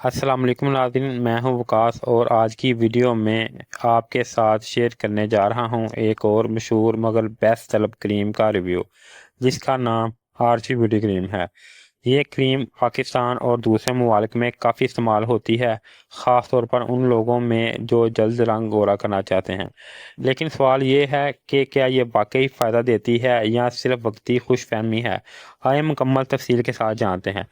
السلام علیکم ناظرین، میں ہوں وکاس اور آج کی ویڈیو میں آپ کے ساتھ شیئر کرنے جا رہا ہوں ایک اور مشہور مگر بیسٹ طلب کریم کا ریویو، جس کا نام آرچی بیوٹی کریم ہے۔ یہ کریم پاکستان اور دوسرے ممالک میں کافی استعمال ہوتی ہے، خاص طور پر ان لوگوں میں جو جلد رنگ گورا کرنا چاہتے ہیں۔ لیکن سوال یہ ہے کہ کیا یہ واقعی فائدہ دیتی ہے یا صرف وقتی خوش فہمی ہے؟ آئے مکمل تفصیل کے ساتھ جانتے ہیں۔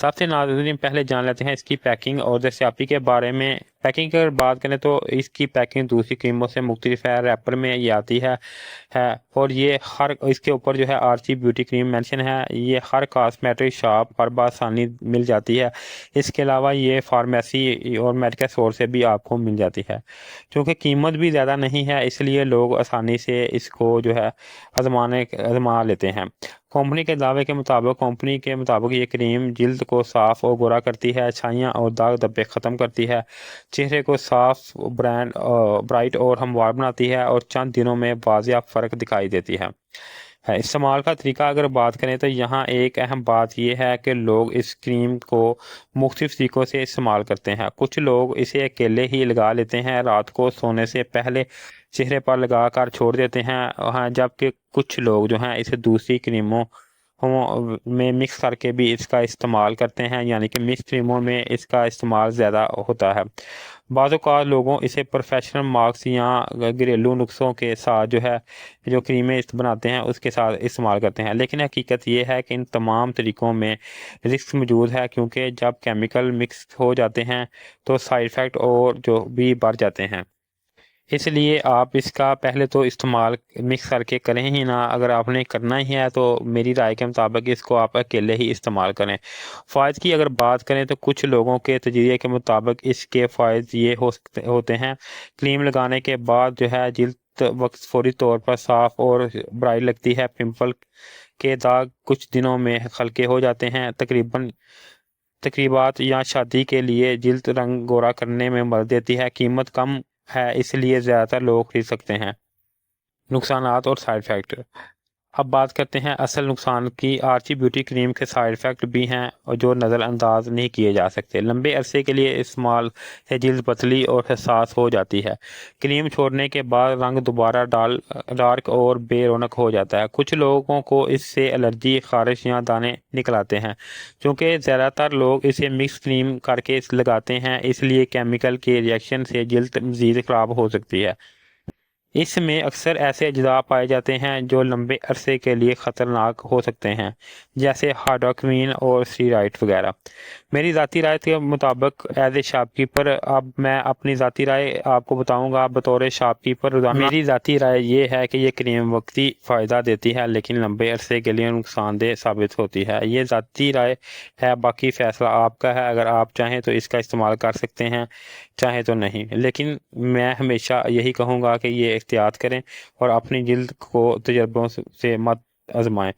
سب سے ناظرین پہلے جان لیتے ہیں اس کی پیکنگ اور دستیابی کے بارے میں۔ پیکنگ کی اگر بات کریں تو اس کی پیکنگ دوسری کریموں سے مختلف ہے۔ ریپر میں یہ آتی ہے اور یہ اس کے اوپر جو ہے آرچی بیوٹی کریم مینشن ہے۔ یہ ہر کاسمیٹک شاپ پر بآسانی مل جاتی ہے۔ اس کے علاوہ یہ فارمیسی اور میڈیکل اسٹور سے بھی آپ کو مل جاتی ہے۔ چونکہ قیمت بھی زیادہ نہیں ہے، اس لیے لوگ آسانی سے اس کو جو ہے آزما لیتے ہیں۔ کمپنی کے دعوے کے مطابق یہ کریم جلد کو صاف اور گورا کرتی ہے، چھائیاں اور داغ دھبے ختم کرتی ہے، چہرے کو صاف، برائٹ اور ہموار بناتی ہے اور چند دنوں میں واضح فرق دکھائی دیتی ہے۔ استعمال کا طریقہ اگر بات کریں تو یہاں ایک اہم بات یہ ہے کہ لوگ اس کریم کو مختلف طریقوں سے استعمال کرتے ہیں۔ کچھ لوگ اسے اکیلے ہی لگا لیتے ہیں، رات کو سونے سے پہلے چہرے پر لگا کر چھوڑ دیتے ہیں، جبکہ کچھ لوگ جو ہیں اسے دوسری کریموں میں مکس کر کے بھی اس کا استعمال کرتے ہیں، یعنی کہ مکس کریموں میں اس کا استعمال زیادہ ہوتا ہے۔ بعض اوقات لوگوں اسے پروفیشنل مارکس یا گھریلو نسخوں کے ساتھ جو کریمیں بناتے ہیں اس کے ساتھ استعمال کرتے ہیں، لیکن حقیقت یہ ہے کہ ان تمام طریقوں میں رسک موجود ہے، کیونکہ جب کیمیکل مکس ہو جاتے ہیں تو سائیڈ ایفیکٹ اور جو بھی بڑھ جاتے ہیں۔ اس لیے آپ اس کا پہلے تو استعمال مکس کر کے کریں ہی نہ۔ اگر آپ نے کرنا ہی ہے تو میری رائے کے مطابق اس کو آپ اکیلے ہی استعمال کریں۔ فوائد کی اگر بات کریں تو کچھ لوگوں کے تجزیے کے مطابق اس کے فوائد یہ ہوتے ہیں۔ کریم لگانے کے بعد جو ہے جلد وقت فوری طور پر صاف اور برائٹ لگتی ہے، پمپل کے داغ کچھ دنوں میں ہلکے ہو جاتے ہیں، تقریبات یا شادی کے لیے جلد رنگ گورا کرنے میں مدد دیتی ہے، قیمت کم ہے اس لیے زیادہ تر لوگ خرید سکتے ہیں۔ نقصانات اور سائیڈ ایفیکٹ۔ اب بات کرتے ہیں اصل نقصان کی۔ آرچی بیوٹی کریم کے سائیڈ ایفیکٹ بھی ہیں اور جو نظر انداز نہیں کیے جا سکتے۔ لمبے عرصے کے لیے استعمال سے جلد پتلی اور حساس ہو جاتی ہے۔ کریم چھوڑنے کے بعد رنگ دوبارہ ڈارک اور بے رونق ہو جاتا ہے۔ کچھ لوگوں کو اس سے الرجی، خارش یا دانے نکل آتے ہیں۔ چونکہ زیادہ تر لوگ اسے مکس کریم کر کے لگاتے ہیں، اس لیے کیمیکل کے ریئیکشن سے جلد مزید خراب ہو سکتی ہے۔ اس میں اکثر ایسے اجزاء پائے جاتے ہیں جو لمبے عرصے کے لیے خطرناک ہو سکتے ہیں، جیسے ہائڈروکوین اور اسٹیرائڈ وغیرہ۔ میری ذاتی رائے کے مطابق ایز اے شاپ کیپر، اب میں اپنی ذاتی رائے آپ کو بتاؤں گا بطور شاپ کیپر۔ میری ذاتی رائے یہ ہے کہ یہ کریم وقتی فائدہ دیتی ہے لیکن لمبے عرصے کے لیے نقصان دہ ثابت ہوتی ہے۔ یہ ذاتی رائے ہے، باقی فیصلہ آپ کا ہے۔ اگر آپ چاہیں تو اس کا استعمال کر سکتے ہیں، چاہیں تو نہیں، لیکن میں ہمیشہ یہی کہوں گا کہ یہ احتیاط کریں اور اپنی جلد کو تجربوں سے مت آزمائیں۔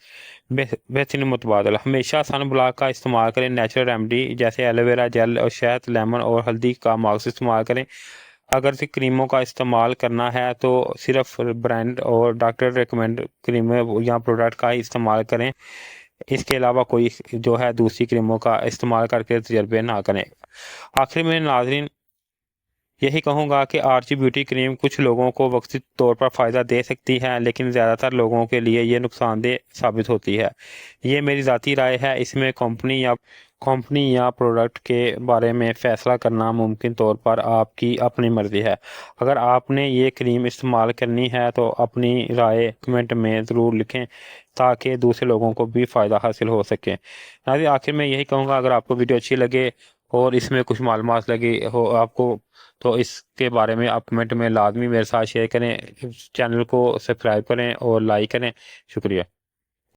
بہترین متبادل: ہمیشہ سن بلاک کا استعمال کریں۔ نیچرل ریمیڈی جیسے ایلو ویرا جیل اور شہد، لیمن اور ہلدی کا ماسک استعمال کریں۔ اگر سے کریموں کا استعمال کرنا ہے تو صرف برانڈ اور ڈاکٹر ریکمینڈ کریمیں یا پروڈکٹ کا ہی استعمال کریں، اس کے علاوہ کوئی جو ہے دوسری کریموں کا استعمال کر کے تجربے نہ کریں۔ آخر میں ناظرین یہی کہوں گا کہ آرچی بیوٹی کریم کچھ لوگوں کو وقتی طور پر فائدہ دے سکتی ہے، لیکن زیادہ تر لوگوں کے لیے یہ نقصان دہ ثابت ہوتی ہے۔ یہ میری ذاتی رائے ہے، اس میں کمپنی یا پروڈکٹ کے بارے میں فیصلہ کرنا ممکن طور پر آپ کی اپنی مرضی ہے۔ اگر آپ نے یہ کریم استعمال کرنی ہے تو اپنی رائے کمنٹ میں ضرور لکھیں تاکہ دوسرے لوگوں کو بھی فائدہ حاصل ہو سکے۔ ناظرین آخر میں یہی کہوں گا، اگر آپ کو ویڈیو اچھی لگے اور اس میں کچھ معلومات لگی ہو آپ کو تو اس کے بارے میں آپ کمنٹ میں لازمی میرے ساتھ شیئر کریں، چینل کو سبسکرائب کریں اور لائک کریں۔ شکریہ۔